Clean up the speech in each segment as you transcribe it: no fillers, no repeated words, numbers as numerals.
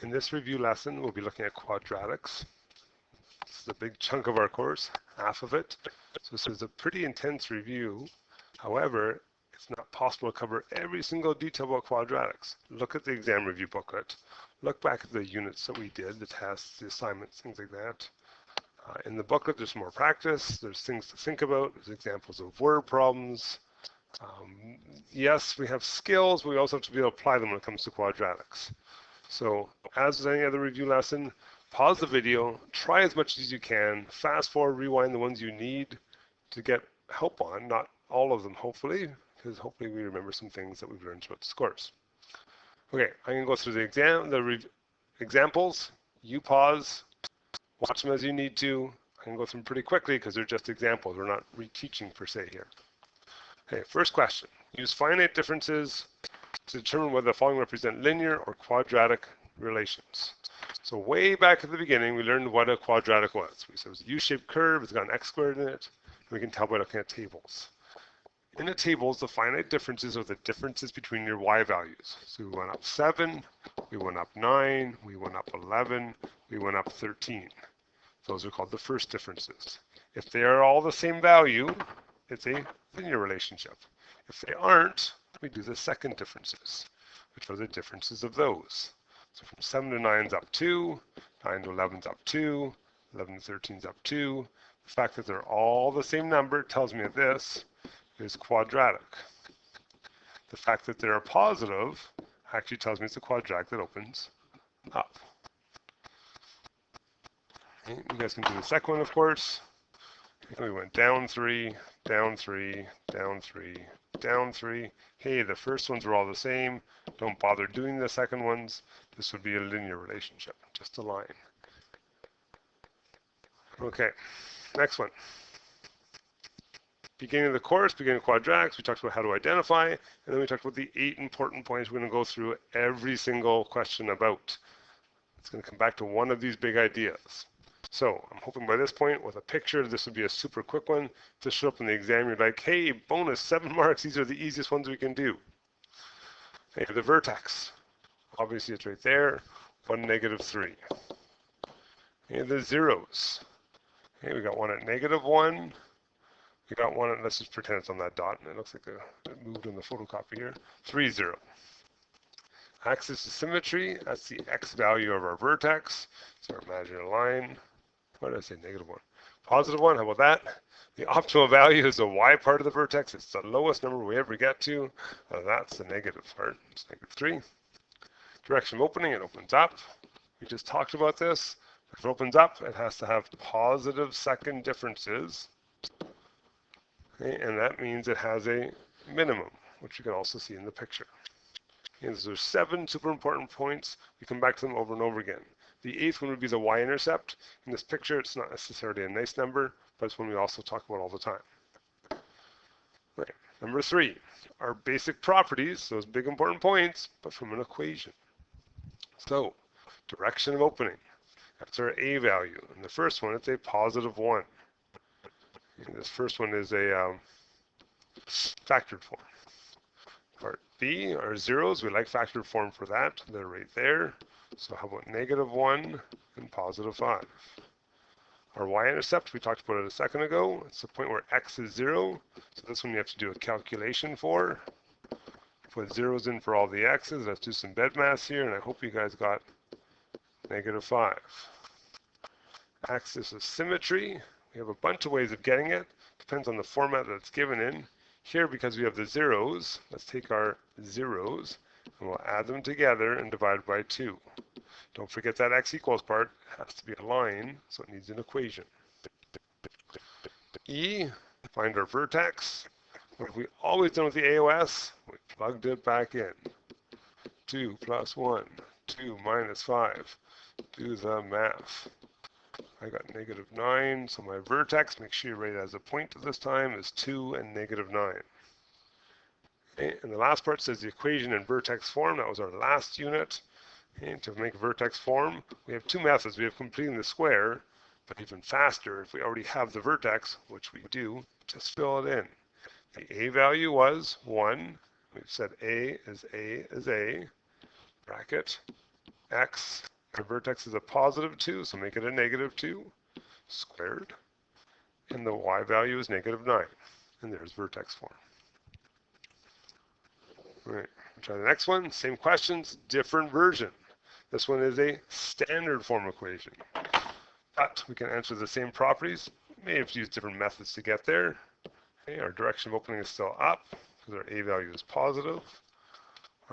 In this review lesson, we'll be looking at quadratics. This is a big chunk of our course, half of it. So this is a pretty intense review. However, it's not possible to cover every single detail about quadratics. Look at the exam review booklet. Look back at the units that we did, the tests, the assignments, things like that. In the booklet, there's more practice. There's things to think about. There's examples of word problems. Yes, we have skills, but we also have to be able to apply them when it comes to quadratics. So as with any other review lesson, pause the video, try as much as you can, fast forward, rewind the ones you need to get help on, not all of them hopefully, because hopefully we remember some things that we've learned throughout this course. Okay, I'm going to go through the examples. You pause, watch them as you need to. I can go through them pretty quickly because they're just examples. We're not reteaching per se here. Okay, first question. Use finite differences to determine whether the following represent linear or quadratic relations. So way back at the beginning, we learned what a quadratic was. We said it was a U-shaped curve, it's got an x squared in it, and we can tell by looking at tables. In the tables, the finite differences are the differences between your y values. So we went up 7, we went up 9, we went up 11, we went up 13. Those are called the first differences. If they are all the same value, it's a linear relationship. If they aren't, we do the second differences, which are the differences of those. So from 7 to 9 is up 2, 9 to 11 is up 2, 11 to 13 is up 2. The fact that they're all the same number tells me that this is quadratic. The fact that they're positive actually tells me it's a quadratic that opens up. Okay, you guys can do the second one, of course. We went down 3, down 3, down 3, down 3. Hey, the first ones were all the same. Don't bother doing the second ones. This would be a linear relationship, just a line. Okay, next one. Beginning of the course, beginning of quadratics, we talked about how to identify, and then we talked about the 8 important points we're going to go through every single question about. It's going to come back to one of these big ideas. So I'm hoping by this point, with a picture, this would be a super quick one. To show up in the exam, you're like, hey, bonus, 7 marks. These are the easiest ones we can do. Hey, the vertex. Obviously, it's right there. 1, -3. Okay, the zeros. Okay, we got one at -1. We got one at, let's just pretend it's on that dot, and it looks like it moved in the photocopy here. 3, 0. Axis of symmetry, that's the x value of our vertex. So our imaginary line. What did I say? -1. +1, how about that? The optimal value is the y part of the vertex. It's the lowest number we ever get to. That's the negative part. It's -3. Direction of opening, it opens up. We just talked about this. If it opens up, it has to have positive second differences. Okay, and that means it has a minimum, which you can also see in the picture. And there's 7 super important points. We come back to them over and over again. The 8th one would be the y-intercept. In this picture, it's not necessarily a nice number, but it's one we also talk about all the time. Okay. Number 3, our basic properties, those big important points, but from an equation. So, direction of opening, that's our a value. And the first one, it's a +1. And this first one is a factored form. Part B, our zeros, we like factored form for that. They're right there. So how about -1 and +5? Our y-intercept, we talked about it a second ago. It's the point where x is 0. So this one you have to do a calculation for. Put zeros in for all the x's. Let's do some bed math here, and I hope you guys got -5. Axis of symmetry, we have a bunch of ways of getting it. Depends on the format that it's given in. Here, because we have the zeros, let's take our zeros and we'll add them together and divide by 2. Don't forget that x equals part. It has to be a line, so it needs an equation. E, find our vertex. What have we always done with the AOS? We plugged it back in. 2 + 1, 2 - 5. Do the math. I got -9, so my vertex, make sure you write it as a point this time, is 2 and -9. Okay, and the last part says the equation in vertex form. That was our last unit. Okay, to make vertex form, we have 2 methods. We have completing the square, but even faster, if we already have the vertex, which we do, just fill it in. The a value was 1. We've said a is a, bracket, x, the vertex is a positive 2, so make it a negative 2 squared. And the y value is negative 9. And there's vertex form. All right, try the next one. Same questions, different version. This one is a standard form equation. But we can answer the same properties. May have to use different methods to get there. Okay, our direction of opening is still up because our a value is positive.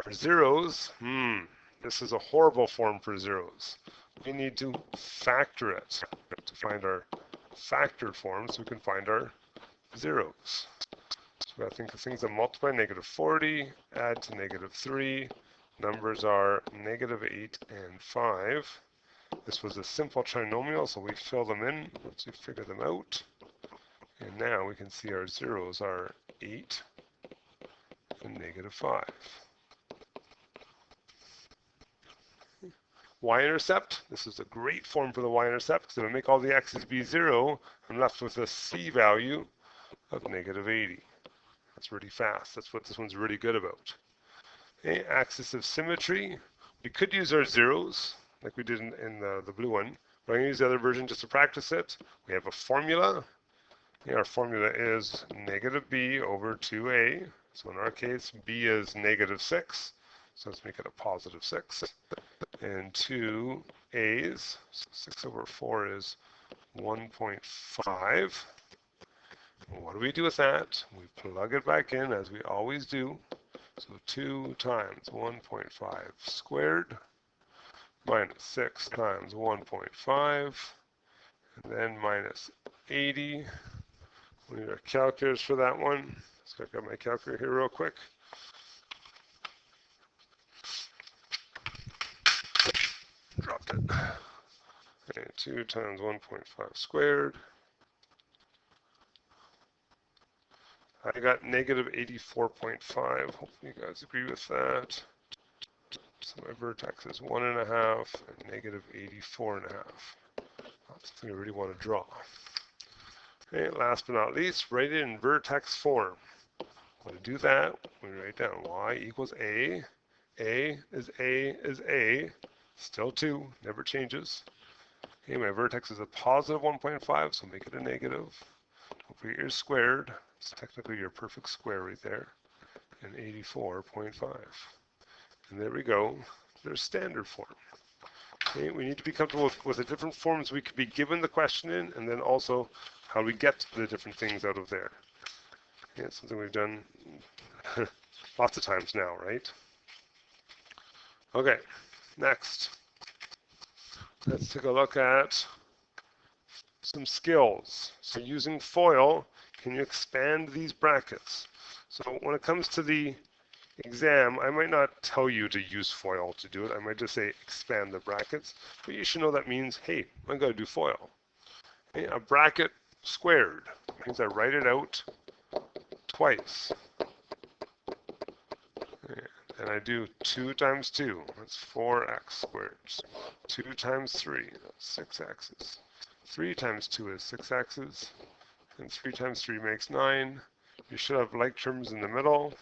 Our zeros, this is a horrible form for zeros. We need to factor it to find our factored form so we can find our zeros. So I think of things that multiply negative 40, add to negative 3. Numbers are negative 8 and 5. This was a simple trinomial, so we fill them in once we figure them out. And now we can see our zeros are 8 and negative 5. Y-intercept, this is a great form for the y-intercept because if I make all the x's be 0, I'm left with a c value of negative 80. That's really fast. That's what this one's really good about. Okay, axis of symmetry. We could use our zeros like we did in the blue one, but I'm going to use the other version just to practice it. We have a formula. Okay, our formula is negative b over 2a. So in our case, b is negative 6. So let's make it a positive 6. And 2 a's, so 6 over 4 is 1.5. What do we do with that? We plug it back in as we always do. So 2 times 1.5 squared minus 6 times 1.5 and then minus 80. We need our calculators for that one. So I've got my calculator here real quick. Dropped it. Okay, 2 times 1.5 squared. I got negative 84.5. Hopefully you guys agree with that. So my vertex is 1.5 and negative 84.5. That's something I really want to draw. Okay, last but not least, write it in vertex form. Want to do that, we write down y equals a. A is a. Still 2, never changes. Okay, my vertex is a positive 1.5, so make it a negative. Don't forget your squared. It's technically your perfect square right there. And 84.5. And there we go. There's standard form. Okay, we need to be comfortable with the different forms we could be given the question in, and then also how we get the different things out of there. Okay, it's something we've done lots of times now, right? Okay, next. Let's take a look at some skills. So using FOIL, can you expand these brackets? So when it comes to the exam, I might not tell you to use FOIL to do it. I might just say expand the brackets, but you should know that means, hey, I'm going to do FOIL. Okay, a bracket squared means I write it out twice. Okay, and I do 2 times 2, that's 4x squared. 2 times 3, that's 6x's. 3 times 2 is 6x's, and 3 times 3 makes 9. You should have like terms in the middle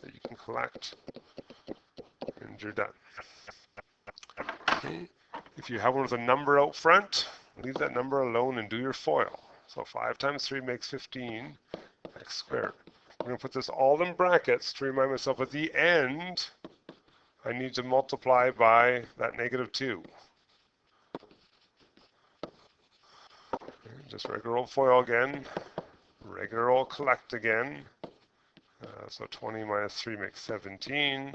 that you can collect, and you're done. Okay. If you have one with a number out front, leave that number alone and do your FOIL. So 5 times 3 makes 15, x squared. I'm going to put this all in brackets to remind myself at the end, I need to multiply by that negative 2. Okay, just regular old FOIL again, regular old collect again. So 20 minus 3 makes 17.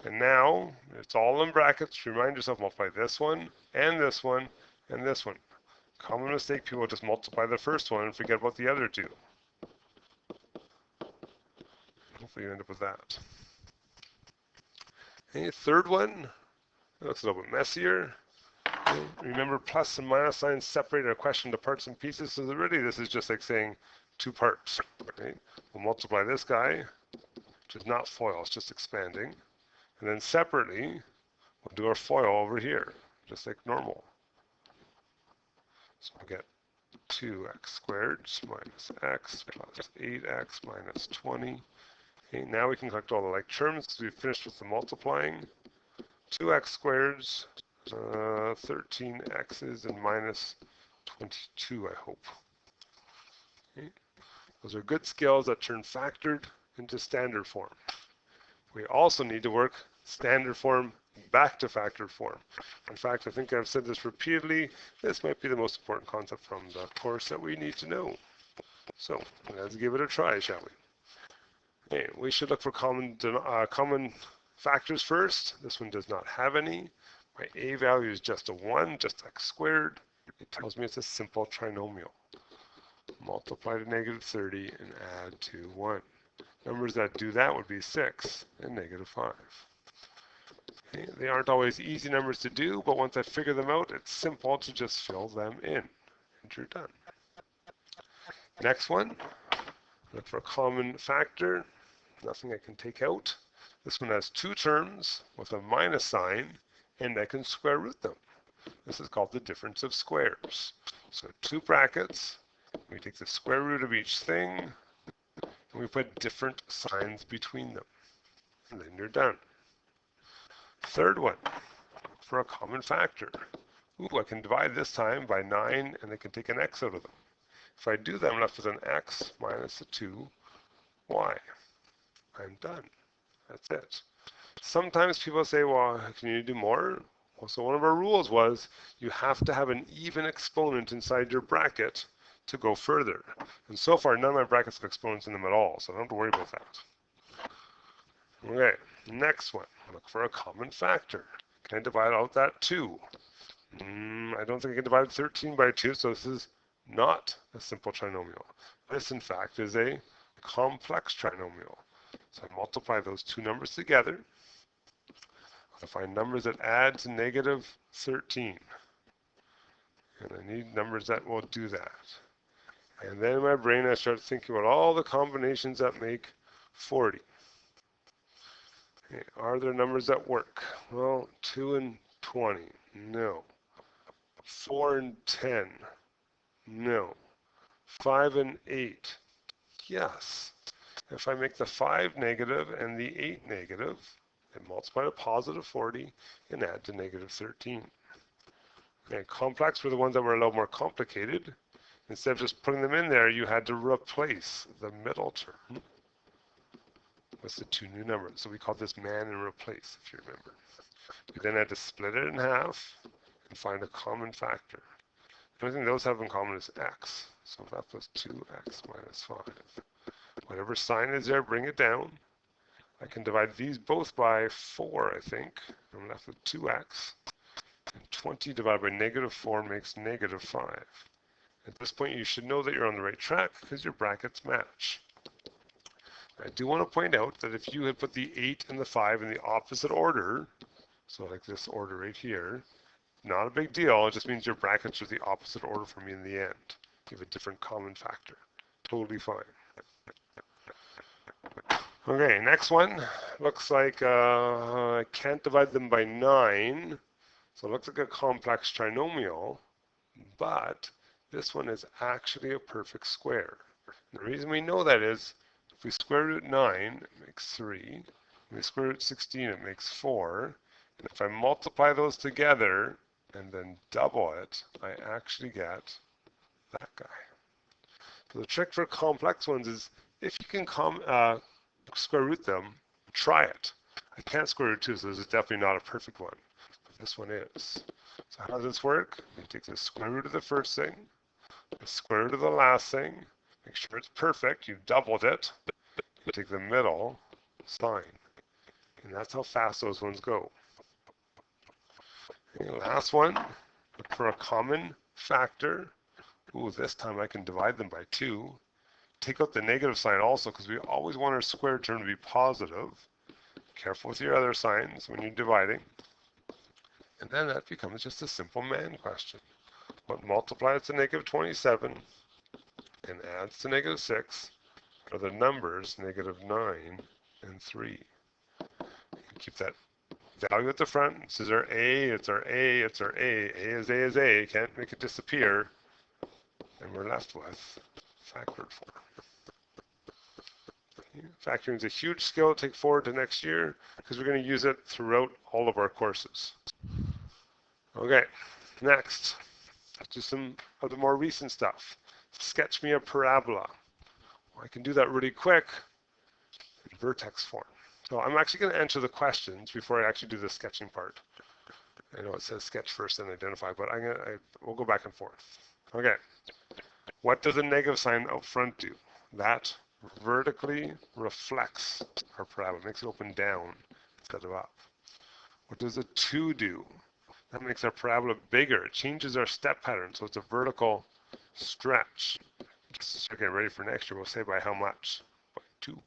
And now, it's all in brackets. Remind yourself, multiply this one, and this one, and this one. Common mistake, people just multiply the first one and forget about the other 2. Hopefully you end up with that. Okay, third one, that looks a little bit messier. Okay, remember, plus and minus signs separate a question into parts and pieces, so really this is just like saying 2 parts. Right? We'll multiply this guy, which is not FOIL, it's just expanding. And then separately, we'll do our FOIL over here, just like normal. So we'll get 2x squared minus x plus 8x minus 20. Okay, now we can collect all the like terms because we've finished with the multiplying. 2x squareds, 13x's, and minus 22, I hope. Okay. Those are good skills that turn factored into standard form. We also need to work standard form back to factored form. In fact, I think I've said this repeatedly. This might be the most important concept from the course that we need to know. So let's give it a try, shall we? Okay, we should look for common factors first. This one does not have any. My a value is just a 1, just x squared. It tells me it's a simple trinomial. Multiply to negative 30 and add to 1. Numbers that do that would be 6 and negative 5. Okay, they aren't always easy numbers to do, but once I figure them out, it's simple to just fill them in. And you're done. Next one, look for a common factor. Nothing I can take out. This one has two terms with a minus sign, and I can square root them. This is called the difference of squares. So 2 brackets, we take the square root of each thing, and we put different signs between them. And then you're done. Third one, look for a common factor. Ooh, I can divide this time by 9, and I can take an x out of them. If I do that, I'm left with an x minus a 2y. I'm done. That's it. Sometimes people say, well, can you do more? Well, so one of our rules was you have to have an even exponent inside your bracket to go further. And so far, none of my brackets have exponents in them at all, so I don't have to worry about that. Okay, next one. Look for a common factor. Can I divide out that 2? I don't think I can divide 13 by 2, so this is not a simple trinomial. This, in fact, is a complex trinomial. So I multiply those two numbers together. I find numbers that add to negative 13. And I need numbers that will do that. And then in my brain, I start thinking about all the combinations that make 40. Okay, are there numbers that work? Well, 2 and 20, no. 4 and 10, no. 5 and 8, yes. If I make the 5 negative and the 8 negative, and multiply to positive 40 and add to negative 13. Okay, complex were the ones that were a little more complicated. Instead of just putting them in there, you had to replace the middle term with the two new numbers. So we call this man and replace, if you remember. We then had to split it in half and find a common factor. The only thing those have in common is x. So that was 2x minus 5. Whatever sign is there, bring it down. I can divide these both by 4, I think. I'm left with 2x. And 20 divided by negative 4 makes negative 5. At this point, you should know that you're on the right track because your brackets match. I do want to point out that if you had put the 8 and the 5 in the opposite order, so like this order right here, not a big deal. It just means your brackets are the opposite order for me in the end. You have a different common factor. Totally fine. Okay, next one. Looks like I can't divide them by 9. So it looks like a complex trinomial, but this one is actually a perfect square. And the reason we know that is if we square root 9, it makes 3. If we square root 16, it makes 4. And if I multiply those together and then double it, I actually get that guy. So the trick for complex ones is if you can square root them, try it. I can't square root 2, so this is definitely not a perfect one. But this one is. So how does this work? You take the square root of the first thing, the square root of the last thing, make sure it's perfect, you've doubled it, you take the middle sign. And that's how fast those ones go. Okay, last one, look for a common factor. Ooh, this time I can divide them by 2. Take out the negative sign also because we always want our square term to be positive. Careful with your other signs when you're dividing. And then that becomes just a simple man question. What multiplies to negative 27 and adds to negative 6 are the numbers negative 9 and 3. You can keep that value at the front. This is our A, it's our A, it's our A. A is A. Can't make it disappear. And we're left with factored form. Factoring is a huge skill to take forward to next year because we're going to use it throughout all of our courses. Okay, next, just some of the more recent stuff. Sketch me a parabola. Well, I can do that really quick in vertex form. So I'm actually going to answer the questions before I actually do the sketching part. I know it says sketch first and identify, but we'll go back and forth. Okay, what does a negative sign out front do? That vertically reflects our parabola, makes it open down instead of up. What does a 2 do? That makes our parabola bigger. It changes our step pattern, so it's a vertical stretch. Just to get ready for next year, we'll say by how much? By 2.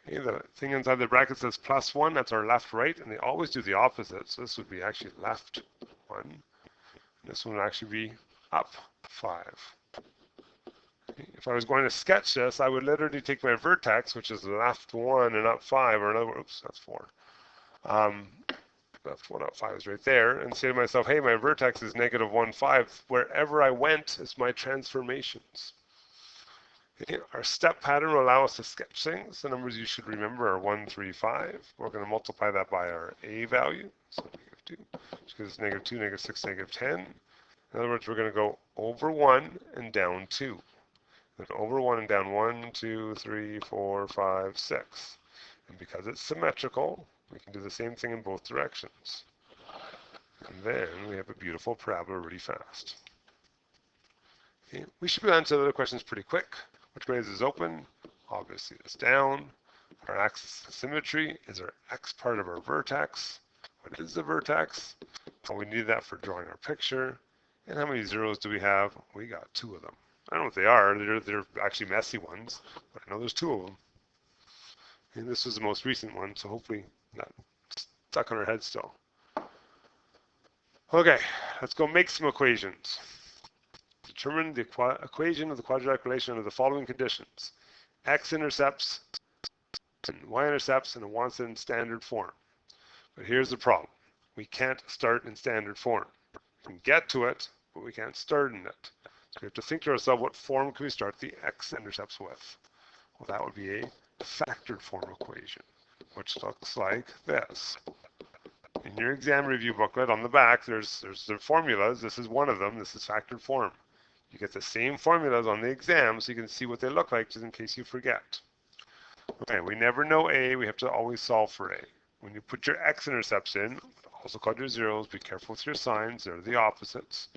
Okay, the thing inside the bracket says +1, that's our left, right, and they always do the opposite. So this would be actually left 1. And this one would actually be up 5. If I was going to sketch this, I would literally take my vertex, which is left 1 and up 5, or in other words, oops, that's 4. Left 1 up 5 is right there, and say to myself, hey, my vertex is -1, 5. Wherever I went is my transformations. Okay, our step pattern will allow us to sketch things. The numbers you should remember are 1, 3, 5. We're going to multiply that by our a value, so -2, which gives us -2, -6, -10. In other words, we're going to go over 1 and down 2. Then over 1 and down 1, 2, 3, 4, 5, 6. And because it's symmetrical, we can do the same thing in both directions. And then we have a beautiful parabola really fast. Okay, we should be able to answer the other questions pretty quick. Which way is open? Obviously it's down. Our axis of symmetry is our x part of our vertex. What is the vertex? Well, we need that for drawing our picture. And how many zeros do we have? We got 2 of them. I don't know what they are. They're actually messy ones, but I know there's 2 of them. And this was the most recent one, so hopefully not stuck on our head still. Okay, let's go make some equations. Determine the equation of the quadratic relation under the following conditions. X-intercepts and y-intercepts, and it wants it in standard form. But here's the problem. We can't start in standard form. We can get to it, but we can't start in it. So we have to think to ourselves, what form can we start the x-intercepts with? Well, that would be a factored form equation, which looks like this. In your exam review booklet on the back, there's the formulas. This is one of them. This is factored form. You get the same formulas on the exam so you can see what they look like just in case you forget. Okay, we never know A. We have to always solve for A. When you put your x-intercepts in, also called your zeros, be careful with your signs. They're the opposites.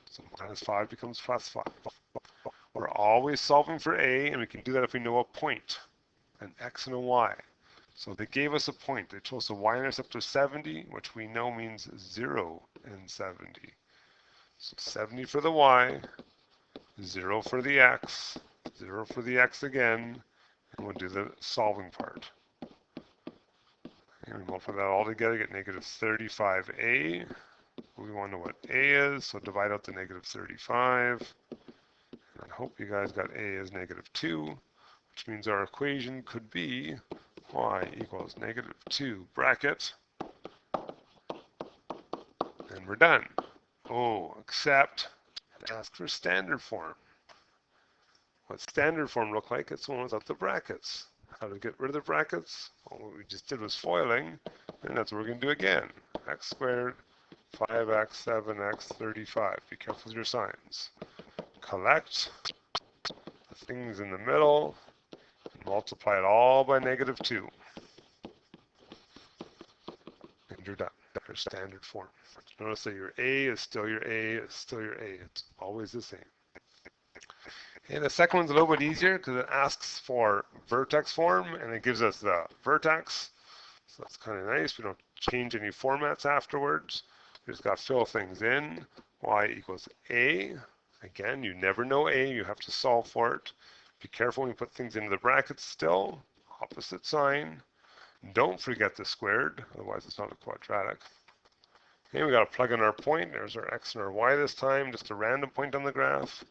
So -5 becomes +5. We're always solving for A, and we can do that if we know a point, an x and a y. So they gave us a point. They told us a y-intercept of 70, which we know means 0 and 70. So 70 for the y, 0 for the x, 0 for the x again, and we'll do the solving part. And we multiply that all together, get -35a. We want to know what a is, so divide out the -35. And I hope you guys got a as -2, which means our equation could be y equals -2 bracket, and we're done. Oh, except it asks for standard form. What standard form look like? It's the one without the brackets. How to get rid of the brackets? Well, what we just did was foiling, and that's what we're going to do again. X squared, 5x, 7x, 35. Be careful with your signs. Collect the things in the middle, and multiply it all by -2. And you're done. There's standard form. Notice that your A is still your A, is still your A. It's always the same. And the second one's a little bit easier because it asks for vertex form and it gives us the vertex. So that's kind of nice. We don't change any formats afterwards. We just got to fill things in. Y equals A. Again, you never know A. You have to solve for it. Be careful when you put things into the brackets still. Opposite sign. Don't forget the squared, otherwise it's not a quadratic. Okay, we got to plug in our point. There's our x and our y this time, just a random point on the graph.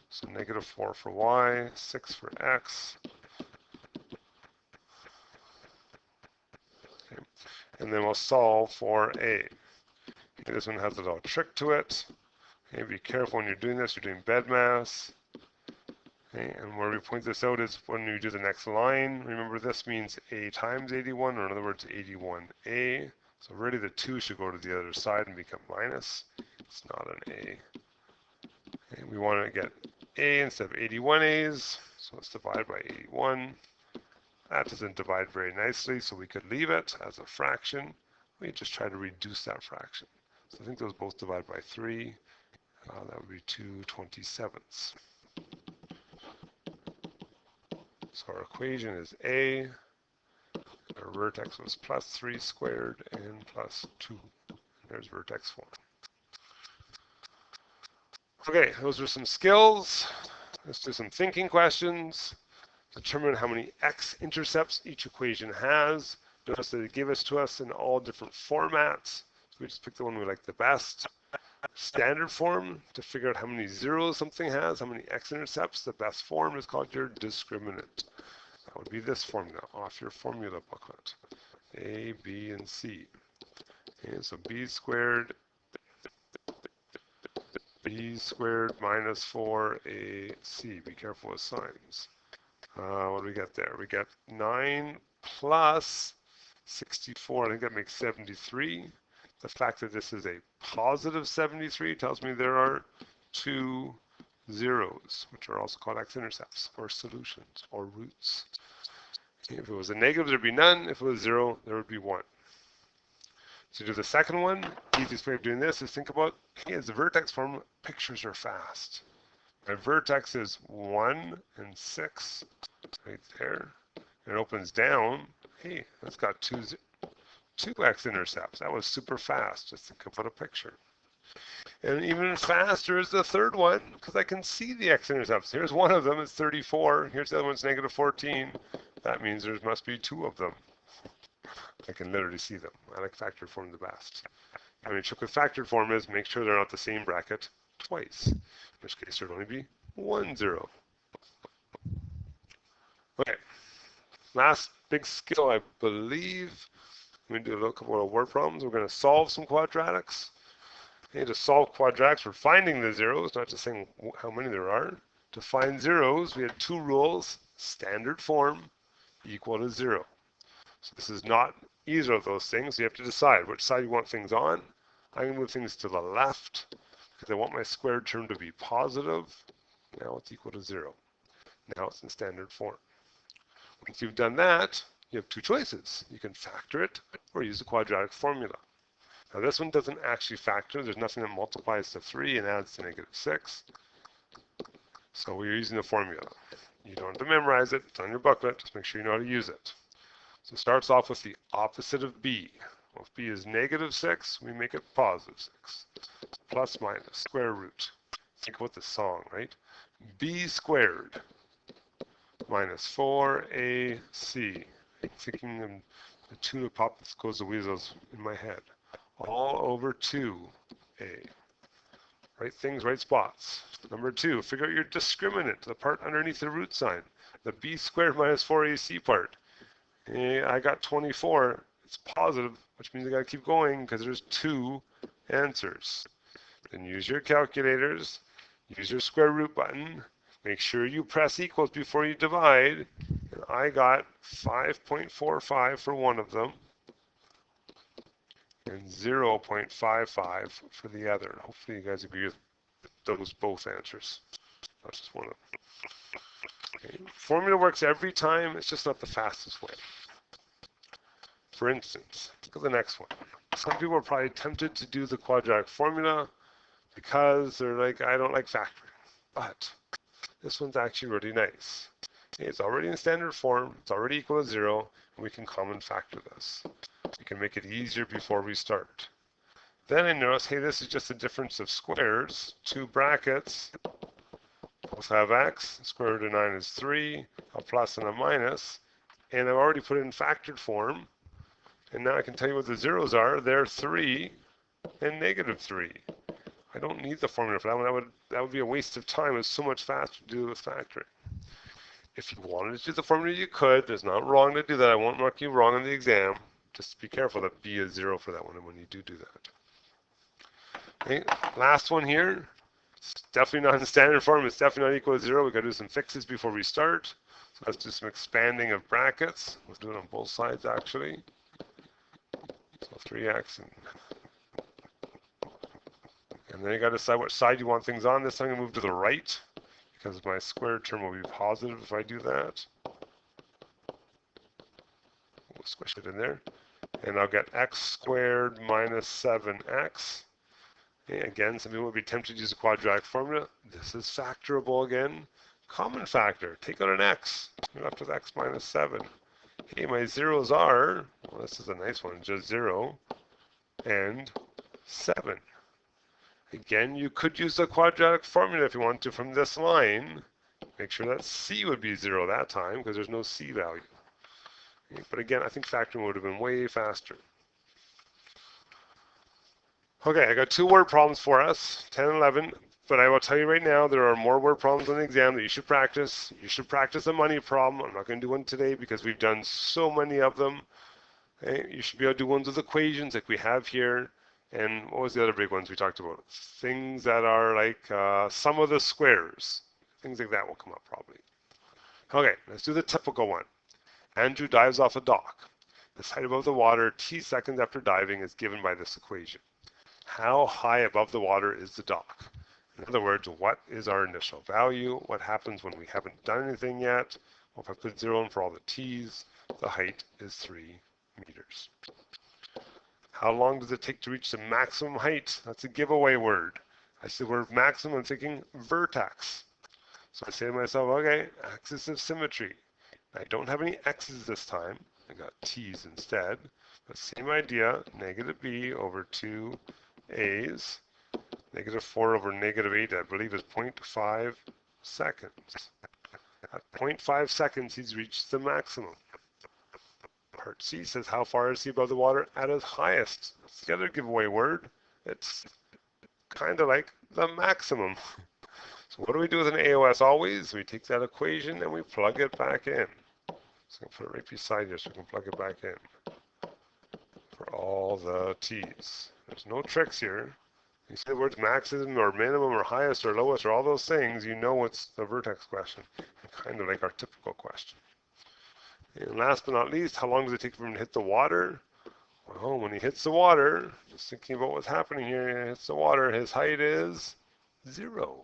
So -4 for y, 6 for x. Okay. And then we'll solve for a. Okay, this one has a little trick to it. Okay, be careful when you're doing this. You're doing bed mass. Okay, and where we point this out is when we do the next line. Remember, this means A times 81, or in other words, 81A. So really the 2 should go to the other side and become minus. It's not an A. Okay, we want to get A instead of 81A's, so let's divide by 81. That doesn't divide very nicely, so we could leave it as a fraction. We just try to reduce that fraction. So I think those both divide by 3. That would be 2/27ths. So our equation is A. Our vertex was plus 3 squared and plus 2. There's vertex 4. Okay, those are some skills. Let's do some thinking questions. Determine how many x-intercepts each equation has. Notice that it gave us to us in all different formats. So we just pick the one we like the best. Standard form to figure out how many zeros something has, how many x-intercepts. The best form is called your discriminant. That would be this formula off your formula booklet. A, B, and C. Okay, so b squared minus 4ac. Be careful with signs. What do we get there? We get 9 plus 64. I think that makes 73. The fact that this is a positive 73 tells me there are 2 zeros, which are also called x-intercepts, or solutions, or roots. Okay, if it was a negative, there'd be none. If it was 0, there would be 1. So do the second one. Easiest way of doing this is think about, hey, as the vertex form, pictures are fast. My vertex is 1 and 6 right there. And it opens down. Hey, that's got two x-intercepts. That was super fast. Just think about a picture. And even faster is the third one because I can see the x-intercepts. Here's one of them. It's 34. Here's the other one's negative 14. That means there must be 2 of them. I can literally see them. I like factored form the best. I mean, trick with factored form is make sure they're not the same bracket twice. In which case, there'd only be 1 0. Okay. Last big skill, I believe. We're going to do a couple of word problems. We're going to solve some quadratics. Okay, to solve quadratics, we're finding the zeros, not just saying how many there are. To find zeros, we had 2 rules. Standard form equal to 0. So this is not either of those things. You have to decide which side you want things on. I'm going to move things to the left because I want my squared term to be positive. Now it's equal to 0. Now it's in standard form. Once you've done that, you have 2 choices. You can factor it or use the quadratic formula. Now this one doesn't actually factor. There's nothing that multiplies to 3 and adds to negative 6. So we're using the formula. You don't have to memorize it. It's on your booklet. Just make sure you know how to use it. So it starts off with the opposite of b. Well, if b is negative 6, we make it positive 6. Plus minus, square root. Think about the song, right? B squared minus 4ac. I'm thinking of the tune of Pop Goes the Weasels in my head. All over 2a. Right things, right spots. Number 2, figure out your discriminant, the part underneath the root sign. The b squared minus 4ac part. I got 24. It's positive, which means I got to keep going because there's 2 answers. Then use your calculators. Use your square root button. Make sure you press equals before you divide. And I got 5.45 for one of them and 0.55 for the other. Hopefully you guys agree with those both answers. That's just one of them. Okay. Formula works every time. It's just not the fastest way. For instance, look at the next one. Some people are probably tempted to do the quadratic formula because they're like, I don't like factoring. But this one's actually really nice. Okay, it's already in standard form. It's already equal to 0. And we can common factor this. We can make it easier before we start. Then I notice, hey, this is just a difference of squares. 2 brackets. Both have x. Square root of 9 is 3. A plus and a minus. And I've already put it in factored form. And now I can tell you what the zeros are. They're 3 and negative 3. I don't need the formula for that one. That would be a waste of time. It's so much faster to do with factoring. If you wanted to do the formula, you could. There's not wrong to do that. I won't mark you wrong on the exam. Just be careful that b is 0 for that one when you do that. Okay, last one here. It's definitely not in standard form. It's definitely not equal to 0. We've got to do some fixes before we start. So let's do some expanding of brackets. Let's do it on both sides, actually. So 3x. And then you got to decide what side you want things on. This time I'm going to move to the right because my squared term will be positive if I do that. We'll squish it in there. And I'll get x squared minus 7x. Okay, again, some people would be tempted to use the quadratic formula. This is factorable again. Common factor. Take out an x. You're left with x minus 7. Okay, my zeros are, well, this is a nice one, just 0 and 7. Again, you could use the quadratic formula if you want to from this line. Make sure that c would be 0 that time because there's no c value. Okay, but again, I think factoring would have been way faster. Okay, I got 2 word problems for us, 10 and 11, but I will tell you right now there are more word problems on the exam that you should practice. You should practice a money problem. I'm not going to do one today because we've done so many of them. Okay, you should be able to do ones with equations like we have here. And what was the other big ones we talked about? Things that are like sum of the squares. Things like that will come up probably. Okay, let's do the typical one. Andrew dives off a dock. His height above the water t seconds after diving is given by this equation. How high above the water is the dock? In other words, what is our initial value? What happens when we haven't done anything yet? Well, if I put 0 in for all the t's, the height is 3 meters. How long does it take to reach the maximum height? That's a giveaway word. I see the word maximum, I'm thinking vertex. So I say to myself, okay, axis of symmetry. I don't have any x's this time. I got t's instead. But same idea, negative b over 2a's. Negative 4 over negative 8, I believe, is 0.5 seconds. At 0.5 seconds, he's reached the maximum. Part C says, how far is he above the water at his highest? That's the other giveaway word. It's kind of like the maximum. So what do we do with an AOS always? We take that equation and we plug it back in. So I'll put it right beside you so we can plug it back in for all the t's. There's no tricks here. You say the words maximum or minimum or highest or lowest or all those things, you know it's the vertex question. Kind of like our typical question. And last but not least, how long does it take for him to hit the water? Well, when he hits the water, just thinking about what's happening here, he hits the water, his height is 0.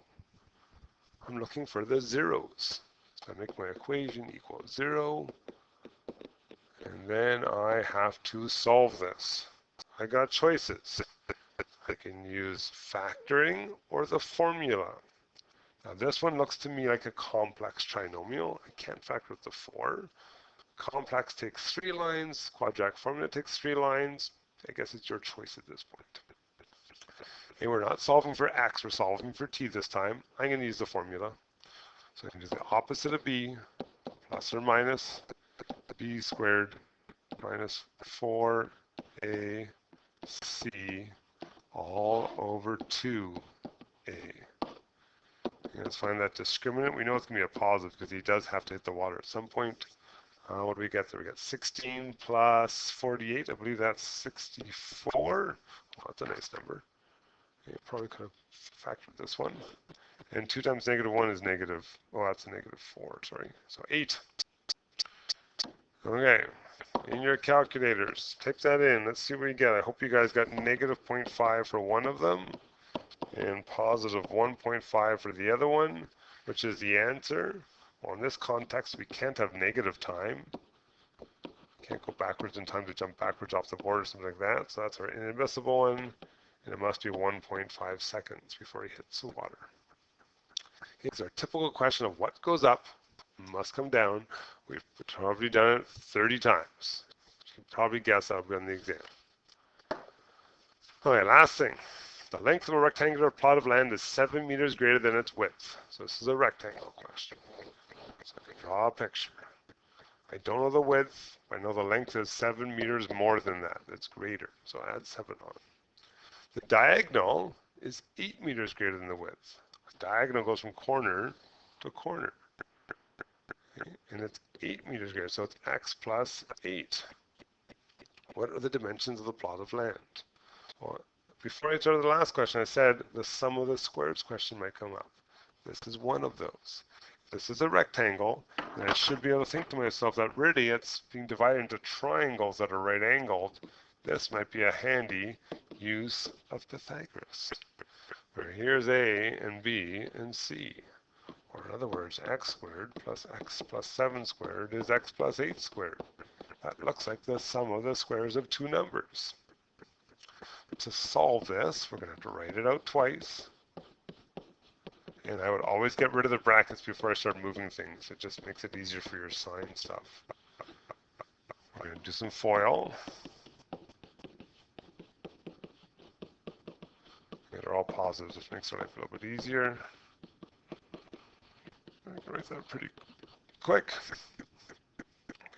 I'm looking for the zeros. So I make my equation equal 0. And then I have to solve this. I got choices. I can use factoring or the formula. Now this one looks to me like a complex trinomial. I can't factor with the 4. Complex takes 3 lines. Quadratic formula takes 3 lines. I guess it's your choice at this point. Okay, we're not solving for x, we're solving for t this time. I'm going to use the formula. So I can do the opposite of b, plus or minus b squared minus 4ac all over 2a. Let's find that discriminant. We know it's going to be a positive because he does have to hit the water at some point. What do we get there? We got 16 plus 48. I believe that's 64. Oh, that's a nice number. You probably could have factored this one. And 2 times negative 1 is negative. Oh, that's a negative 4. Sorry. So 8. Okay. In your calculators, type that in. Let's see what we get. I hope you guys got negative 0.5 for one of them and positive 1.5 for the other one, which is the answer. Well, in this context, we can't have negative time. Can't go backwards in time to jump backwards off the board or something like that. So that's our inadmissible one. And it must be 1.5 seconds before he hits the water. It's our typical question of what goes up must come down. We've probably done it 30 times. You can probably guess that will be on the exam. Okay, last thing. The length of a rectangular plot of land is 7 meters greater than its width. So this is a rectangle question. So I can draw a picture. I don't know the width. I know the length is 7 meters more than that. It's greater. So add 7 on. The diagonal is 8 meters greater than the width. The diagonal goes from corner to corner. Okay? And it's 8 meters greater. So it's x plus 8. What are the dimensions of the plot of land? Well, before I started the last question, I said the sum of the squares question might come up. This is one of those. This is a rectangle, and I should be able to think to myself that really it's being divided into triangles that are right angled. This might be a handy use of Pythagoras. Where here's A and B and C. Or in other words, x squared plus x plus 7 squared is x plus 8 squared. That looks like the sum of the squares of two numbers. To solve this, we're going to have to write it out twice. And I would always get rid of the brackets before I start moving things. It just makes it easier for your sign stuff. We're going to do some FOIL. They're all positives, which makes life a little bit easier. I can write that pretty quick.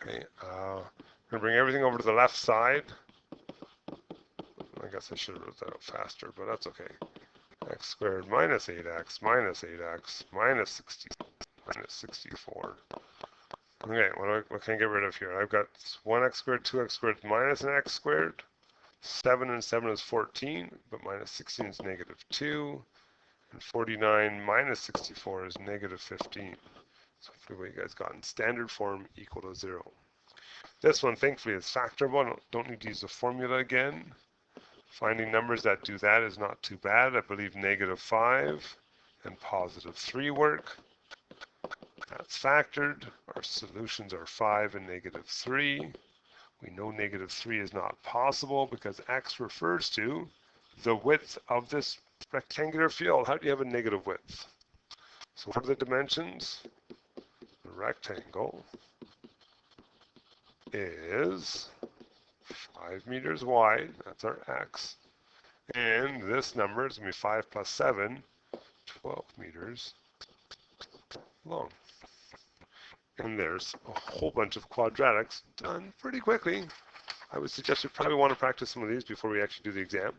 Okay, I'm going to bring everything over to the left side. I guess I should have wrote that out faster, but that's okay. X squared minus 8x minus 8x minus 60 minus 64. Okay, what can I get rid of here? I've got 1x squared, 2x squared minus an x squared. 7 and 7 is 14, but minus 16 is negative 2. And 49 minus 64 is negative 15. So hopefully what you guys got in standard form equal to 0. This one, thankfully, is factorable. Don't need to use the formula again. Finding numbers that do that is not too bad. I believe negative 5 and positive 3 work. That's factored. Our solutions are 5 and negative 3. We know negative 3 is not possible because x refers to the width of this rectangular field. How do you have a negative width? So what are the dimensions? The rectangle is 5 meters wide. That's our x. And this number is going to be 5 plus 7, 12 meters long. And there's a whole bunch of quadratics done pretty quickly. I would suggest you probably want to practice some of these before we actually do the exam.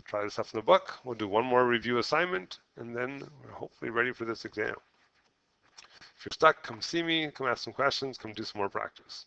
Try this stuff in the book. We'll do one more review assignment, and then we're hopefully ready for this exam. If you're stuck, come see me, come ask some questions, come do some more practice.